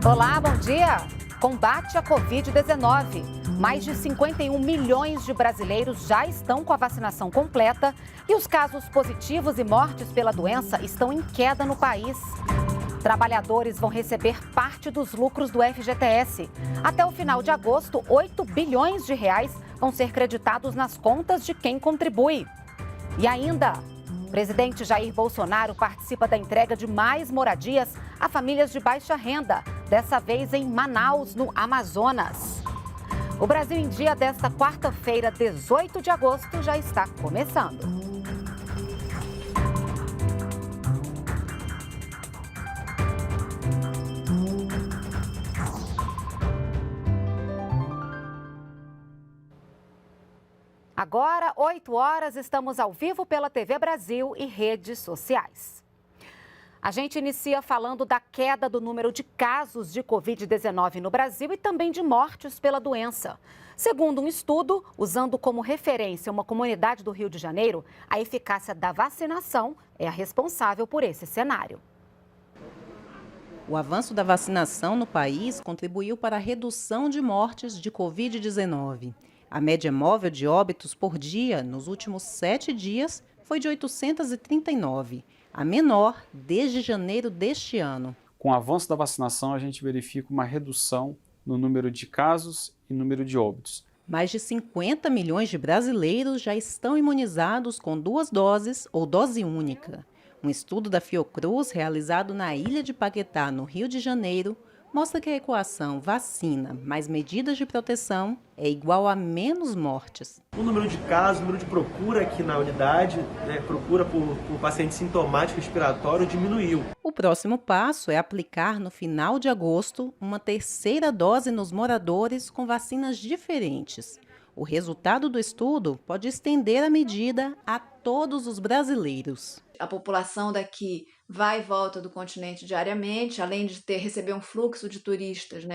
Olá, bom dia! Combate à Covid-19. Mais de 51 milhões de brasileiros já estão com a vacinação completa e os casos positivos e mortes pela doença estão em queda no país. Trabalhadores vão receber parte dos lucros do FGTS. Até o final de agosto, 8 bilhões de reais vão ser creditados nas contas de quem contribui. E ainda, o presidente Jair Bolsonaro participa da entrega de mais moradias a famílias de baixa renda, dessa vez em Manaus, no Amazonas. O Brasil em Dia desta quarta-feira, 18 de agosto, já está começando. Agora, 8 horas, estamos ao vivo pela TV Brasil e redes sociais. A gente inicia falando da queda do número de casos de Covid-19 no Brasil e também de mortes pela doença. Segundo um estudo, usando como referência uma comunidade do Rio de Janeiro, a eficácia da vacinação é a responsável por esse cenário. O avanço da vacinação no país contribuiu para a redução de mortes de Covid-19. A média móvel de óbitos por dia nos últimos 7 dias foi de 839, a menor desde janeiro deste ano. Com o avanço da vacinação, a gente verifica uma redução no número de casos e número de óbitos. Mais de 50 milhões de brasileiros já estão imunizados com 2 doses ou dose única. Um estudo da Fiocruz, realizado na Ilha de Paquetá, no Rio de Janeiro, mostra que a equação vacina mais medidas de proteção é igual a menos mortes. O número de casos, o número de procura aqui na unidade, procura por paciente sintomático respiratório diminuiu. O próximo passo é aplicar no final de agosto uma terceira dose nos moradores com vacinas diferentes. O resultado do estudo pode estender a medida a todos os brasileiros. A população daqui vai e volta do continente diariamente, além de receber um fluxo de turistas,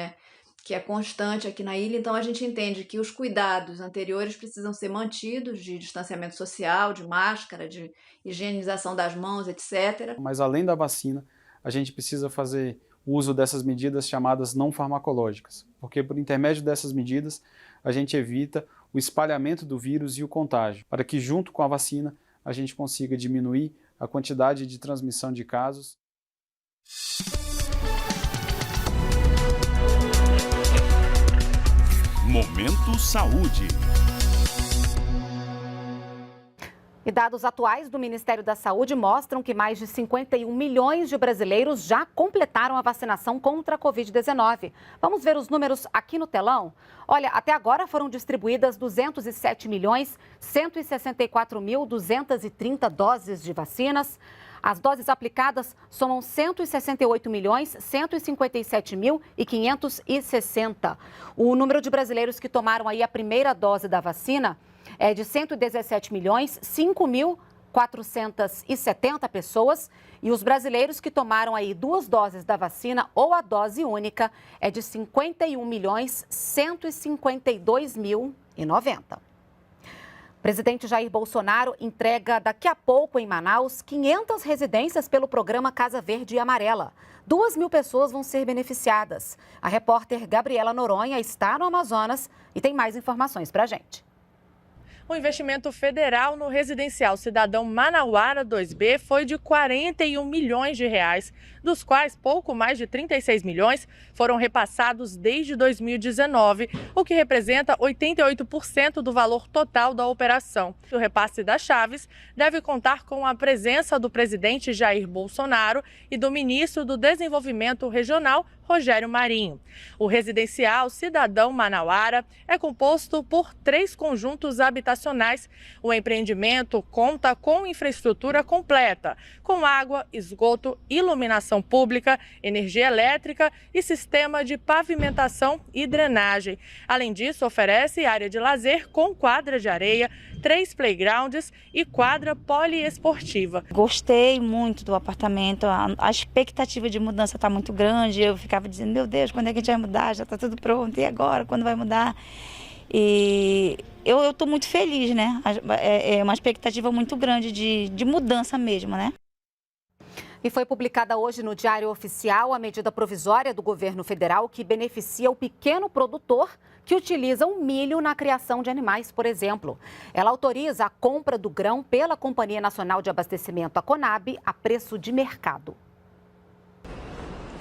que é constante aqui na ilha. Então a gente entende que os cuidados anteriores precisam ser mantidos, de distanciamento social, de máscara, de higienização das mãos, etc. Mas além da vacina, a gente precisa fazer uso dessas medidas chamadas não farmacológicas, porque por intermédio dessas medidas a gente evita o espalhamento do vírus e o contágio, para que junto com a vacina a gente consiga diminuir a quantidade de transmissão de casos. Momento Saúde. E dados atuais do Ministério da Saúde mostram que mais de 51 milhões de brasileiros já completaram a vacinação contra a Covid-19. Vamos ver os números aqui no telão? Olha, até agora foram distribuídas 207.164.230 doses de vacinas. As doses aplicadas somam 168.157.560. O número de brasileiros que tomaram aí a primeira dose da vacina é de 117.005.470 pessoas e os brasileiros que tomaram aí 2 doses da vacina ou a dose única é de 51.152.090. O presidente Jair Bolsonaro entrega daqui a pouco em Manaus 500 residências pelo programa Casa Verde e Amarela. 2.000 pessoas vão ser beneficiadas. A repórter Gabriela Noronha está no Amazonas e tem mais informações para a gente. O investimento federal no residencial Cidadão Manauara 2B foi de 41 milhões de reais, dos quais pouco mais de 36 milhões foram repassados desde 2019, o que representa 88% do valor total da operação. O repasse das chaves deve contar com a presença do presidente Jair Bolsonaro e do ministro do Desenvolvimento Regional, Rogério Marinho. O residencial Cidadão Manauara é composto por 3 conjuntos habitacionais. O empreendimento conta com infraestrutura completa, com água, esgoto, iluminação pública, energia elétrica e sistema de pavimentação e drenagem. Além disso, oferece área de lazer com quadra de areia, 3 playgrounds e quadra poliesportiva. Gostei muito do apartamento, a expectativa de mudança está muito grande. Eu ficava dizendo, meu Deus, quando é que a gente vai mudar? Já está tudo pronto, e agora? Quando vai mudar? E eu estou muito feliz, né? É uma expectativa muito grande de mudança mesmo, né? E foi publicada hoje no Diário Oficial a medida provisória do governo federal que beneficia o pequeno produtor que utiliza o milho na criação de animais, por exemplo. Ela autoriza a compra do grão pela Companhia Nacional de Abastecimento, a Conab, a preço de mercado.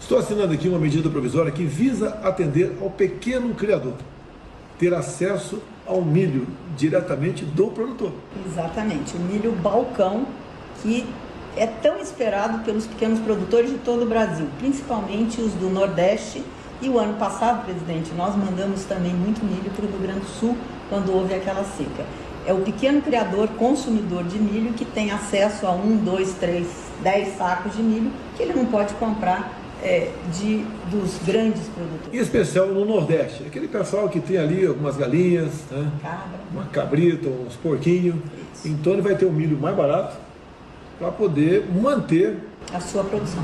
Estou assinando aqui uma medida provisória que visa atender ao pequeno criador, ter acesso ao milho diretamente do produtor. Exatamente, o milho balcão, que é tão esperado pelos pequenos produtores de todo o Brasil, principalmente os do Nordeste. E o ano passado, presidente, nós mandamos também muito milho para o Rio Grande do Sul, quando houve aquela seca. É o pequeno criador, consumidor de milho, que tem acesso a 1, 2, 3, 10 sacos de milho, que ele não pode comprar dos grandes produtores. Em especial no Nordeste, aquele pessoal que tem ali algumas galinhas, né? Uma cabrita, uns porquinhos. Isso. Então ele vai ter um milho mais barato para poder manter a sua produção.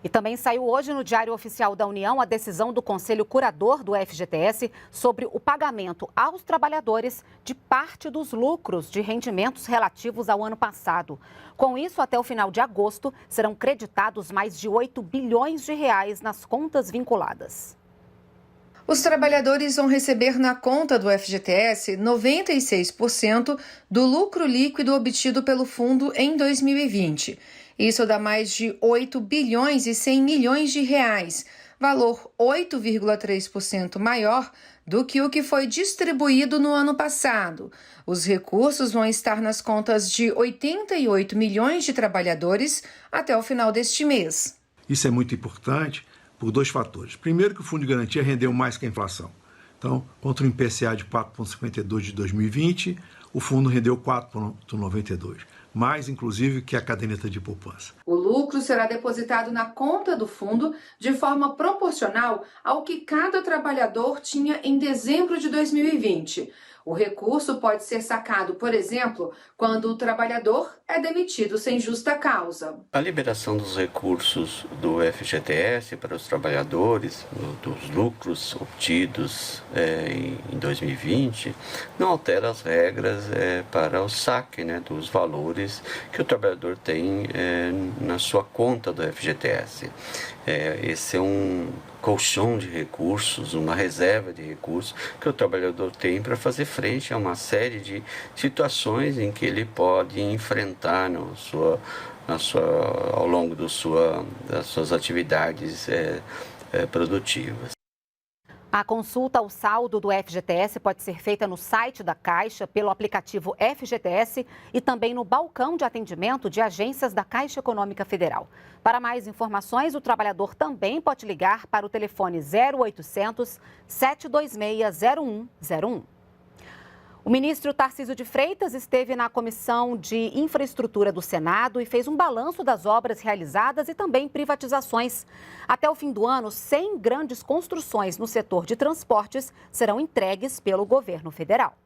E também saiu hoje no Diário Oficial da União a decisão do Conselho Curador do FGTS sobre o pagamento aos trabalhadores de parte dos lucros de rendimentos relativos ao ano passado. Com isso, até o final de agosto, serão creditados mais de 8 bilhões de reais nas contas vinculadas. Os trabalhadores vão receber na conta do FGTS 96% do lucro líquido obtido pelo fundo em 2020. Isso dá mais de 8 bilhões e 100 milhões de reais, valor 8,3% maior do que o que foi distribuído no ano passado. Os recursos vão estar nas contas de 88 milhões de trabalhadores até o final deste mês. Isso é muito importante por dois fatores. Primeiro, que o Fundo de Garantia rendeu mais que a inflação. Então, contra o IPCA de 4,52 de 2020, o fundo rendeu 4,92. Mais, inclusive, que a caderneta de poupança. O lucro será depositado na conta do fundo de forma proporcional ao que cada trabalhador tinha em dezembro de 2020. O recurso pode ser sacado, por exemplo, quando o trabalhador é demitido sem justa causa. A liberação dos recursos do FGTS para os trabalhadores, dos lucros obtidos em 2020, não altera as regras para o saque dos valores que o trabalhador tem na sua conta do FGTS. Esse é um colchão de recursos, uma reserva de recursos que o trabalhador tem para fazer frente a uma série de situações em que ele pode enfrentar ao longo das suas atividades produtivas. A consulta ao saldo do FGTS pode ser feita no site da Caixa, pelo aplicativo FGTS e também no balcão de atendimento de agências da Caixa Econômica Federal. Para mais informações, o trabalhador também pode ligar para o telefone 0800 726 0101. O ministro Tarcísio de Freitas esteve na Comissão de Infraestrutura do Senado e fez um balanço das obras realizadas e também privatizações. Até o fim do ano, 100 grandes construções no setor de transportes serão entregues pelo governo federal.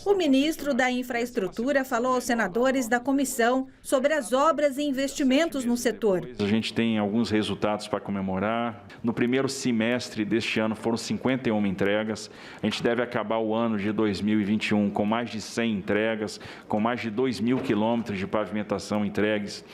O ministro da Infraestrutura falou aos senadores da comissão sobre as obras e investimentos no setor. A gente tem alguns resultados para comemorar. No primeiro semestre deste ano foram 51 entregas. A gente deve acabar o ano de 2021 com mais de 100 entregas, com mais de 2.000 quilômetros de pavimentação entregues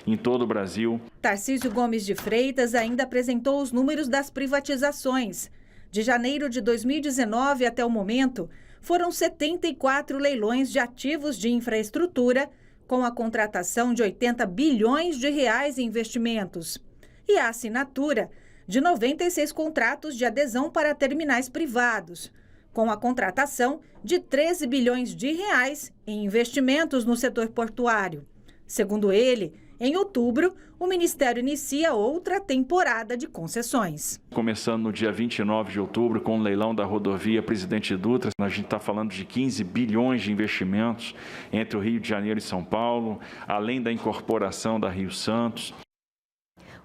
em todo o Brasil. Tarcísio Gomes de Freitas ainda apresentou os números das privatizações. De janeiro de 2019 até o momento, foram 74 leilões de ativos de infraestrutura, com a contratação de 80 bilhões de reais em investimentos. E a assinatura de 96 contratos de adesão para terminais privados, com a contratação de 13 bilhões de reais em investimentos no setor portuário. Segundo ele, em outubro, o Ministério inicia outra temporada de concessões. Começando no dia 29 de outubro, com o leilão da rodovia Presidente Dutra, a gente está falando de 15 bilhões de investimentos entre o Rio de Janeiro e São Paulo, além da incorporação da Rio Santos.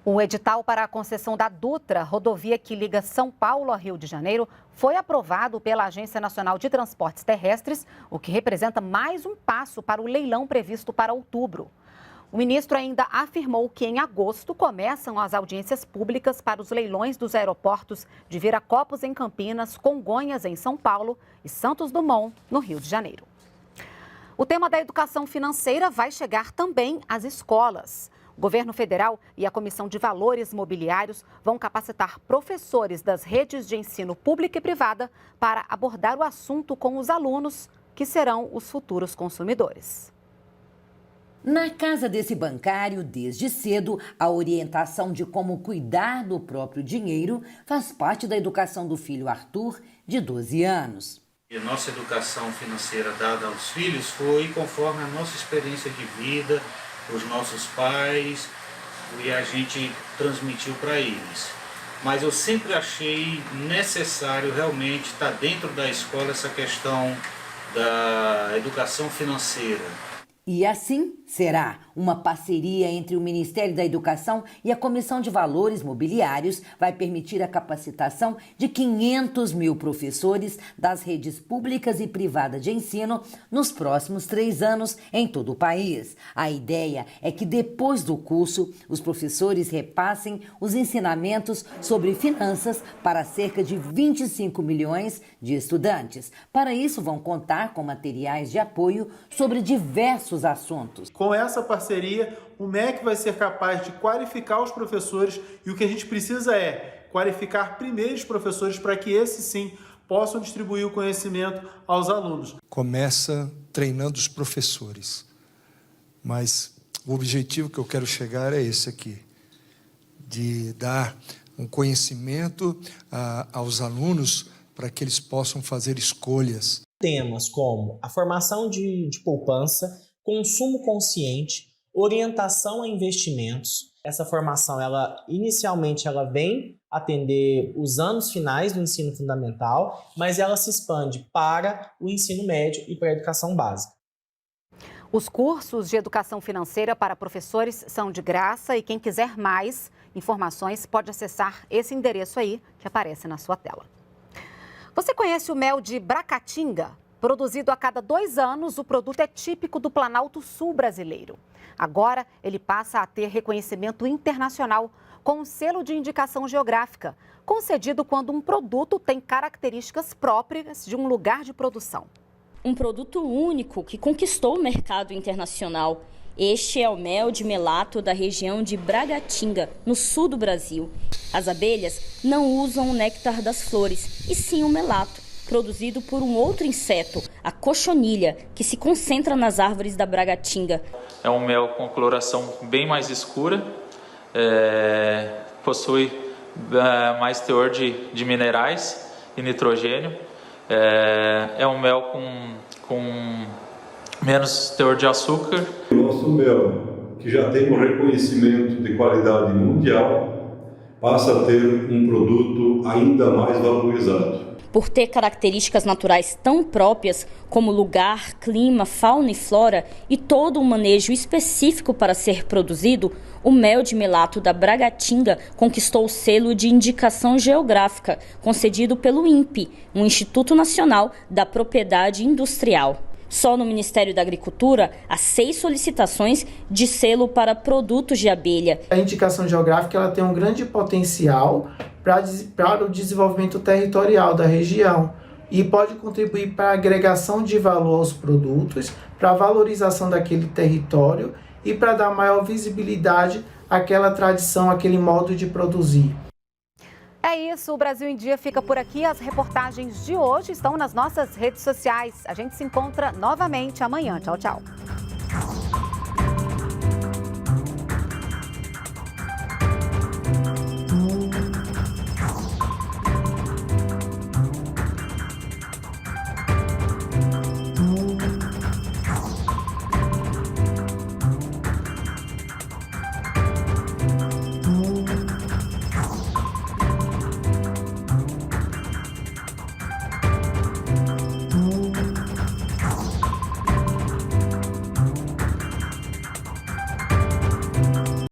O edital para a concessão da Dutra, rodovia que liga São Paulo a Rio de Janeiro, foi aprovado pela Agência Nacional de Transportes Terrestres, o que representa mais um passo para o leilão previsto para outubro. O ministro ainda afirmou que em agosto começam as audiências públicas para os leilões dos aeroportos de Viracopos, em Campinas, Congonhas, em São Paulo e Santos Dumont, no Rio de Janeiro. O tema da educação financeira vai chegar também às escolas. O governo federal e a Comissão de Valores Mobiliários vão capacitar professores das redes de ensino pública e privada para abordar o assunto com os alunos, que serão os futuros consumidores. Na casa desse bancário, desde cedo, a orientação de como cuidar do próprio dinheiro faz parte da educação do filho Arthur, de 12 anos. A nossa educação financeira dada aos filhos foi conforme a nossa experiência de vida, os nossos pais, e a gente transmitiu para eles. Mas eu sempre achei necessário realmente estar dentro da escola essa questão da educação financeira. E assim será uma parceria entre o Ministério da Educação e a Comissão de Valores Mobiliários vai permitir a capacitação de 500 mil professores das redes públicas e privadas de ensino nos próximos 3 anos em todo o país. A ideia é que depois do curso, os professores repassem os ensinamentos sobre finanças para cerca de 25 milhões de estudantes. Para isso, vão contar com materiais de apoio sobre diversos assuntos. Com essa parceria, o MEC vai ser capaz de qualificar os professores e o que a gente precisa é qualificar primeiro os professores para que esses sim possam distribuir o conhecimento aos alunos. Começa treinando os professores, mas o objetivo que eu quero chegar é esse aqui, de dar um conhecimento aos alunos para que eles possam fazer escolhas. Temas como a formação de poupança, consumo consciente, orientação a investimentos. Essa formação, inicialmente, ela vem atender os anos finais do ensino fundamental, mas ela se expande para o ensino médio e para a educação básica. Os cursos de educação financeira para professores são de graça e quem quiser mais informações pode acessar esse endereço aí que aparece na sua tela. Você conhece o mel de Bracatinga? Produzido a cada 2 anos, o produto é típico do Planalto Sul brasileiro. Agora, ele passa a ter reconhecimento internacional com um selo de indicação geográfica, concedido quando um produto tem características próprias de um lugar de produção. Um produto único que conquistou o mercado internacional. Este é o mel de melato da região de Bracatinga, no sul do Brasil. As abelhas não usam o néctar das flores, e sim o melato, produzido por um outro inseto, a cochonilha, que se concentra nas árvores da Bracatinga. É um mel com coloração bem mais escura, possui mais teor de minerais e nitrogênio. É um mel com menos teor de açúcar. O nosso mel, que já tem um reconhecimento de qualidade mundial, passa a ter um produto ainda mais valorizado. Por ter características naturais tão próprias como lugar, clima, fauna e flora e todo um manejo específico para ser produzido, o mel de melato da Bracatinga conquistou o selo de indicação geográfica, concedido pelo INPE, um Instituto Nacional da Propriedade Industrial. Só no Ministério da Agricultura, há 6 solicitações de selo para produtos de abelha. A indicação geográfica ela tem um grande potencial para o desenvolvimento territorial da região e pode contribuir para a agregação de valor aos produtos, para a valorização daquele território e para dar maior visibilidade àquela tradição, àquele modo de produzir. É isso, o Brasil em Dia fica por aqui. As reportagens de hoje estão nas nossas redes sociais. A gente se encontra novamente amanhã. Tchau, tchau.